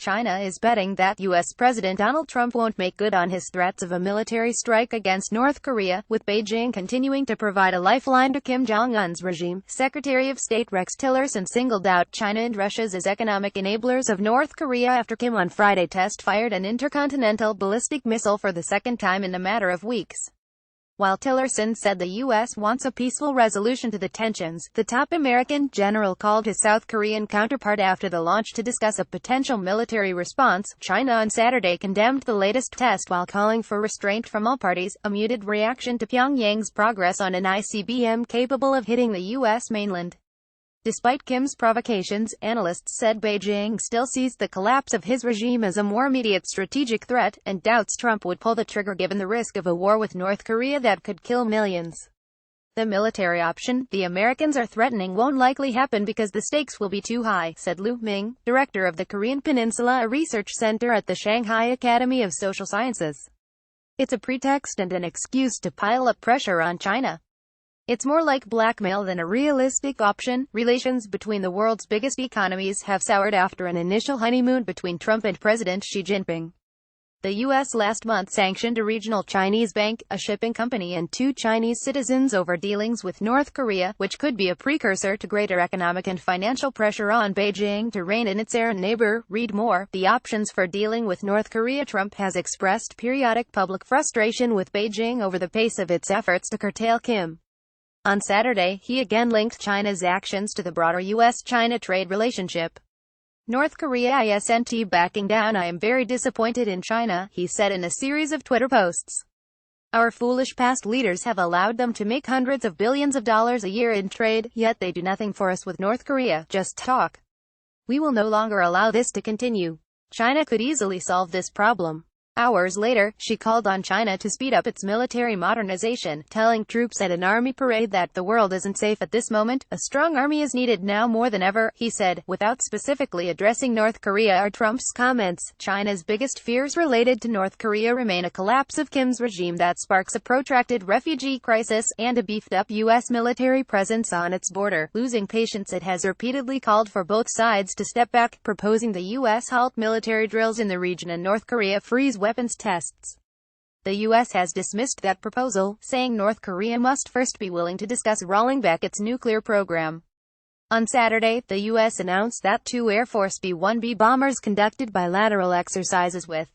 China is betting that U.S. President Donald Trump won't make good on his threats of a military strike against North Korea, with Beijing continuing to provide a lifeline to Kim Jong-un's regime. Secretary of State Rex Tillerson singled out China and Russia as economic enablers of North Korea after Kim on Friday test-fired an intercontinental ballistic missile for the second time in a matter of weeks. While Tillerson said the U.S. wants a peaceful resolution to the tensions, the top American general called his South Korean counterpart after the launch to discuss a potential military response. China on Saturday condemned the latest test while calling for restraint from all parties, a muted reaction to Pyongyang's progress on an ICBM capable of hitting the U.S. mainland. Despite Kim's provocations, analysts said Beijing still sees the collapse of his regime as a more immediate strategic threat, and doubts Trump would pull the trigger given the risk of a war with North Korea that could kill millions. The military option the Americans are threatening won't likely happen because the stakes will be too high, said Lu Ming, director of the Korean Peninsula, a research center at the Shanghai Academy of Social Sciences. It's a pretext and an excuse to pile up pressure on China. It's more like blackmail than a realistic option. Relations between the world's biggest economies have soured after an initial honeymoon between Trump and President Xi Jinping. The U.S. last month sanctioned a regional Chinese bank, a shipping company and 2 Chinese citizens over dealings with North Korea, which could be a precursor to greater economic and financial pressure on Beijing to rein in its errant neighbor. Read more. The options for dealing with North Korea. Trump has expressed periodic public frustration with Beijing over the pace of its efforts to curtail Kim. On Saturday, he again linked China's actions to the broader U.S.-China trade relationship. North Korea isn't backing down. I am very disappointed in China, he said in a series of Twitter posts. Our foolish past leaders have allowed them to make hundreds of billions of dollars a year in trade, yet they do nothing for us with North Korea, just talk. We will no longer allow this to continue. China could easily solve this problem. Hours later, she called on China to speed up its military modernization, telling troops at an army parade that the world isn't safe at this moment. A strong army is needed now more than ever, he said, without specifically addressing North Korea or Trump's comments. China's biggest fears related to North Korea remain a collapse of Kim's regime that sparks a protracted refugee crisis, and a beefed-up U.S. military presence on its border. Losing patience, it has repeatedly called for both sides to step back, proposing the U.S. halt military drills in the region and North Korea freeze weapons tests. The U.S. has dismissed that proposal, saying North Korea must first be willing to discuss rolling back its nuclear program. On Saturday, the U.S. announced that 2 Air Force B-1B bombers conducted bilateral exercises with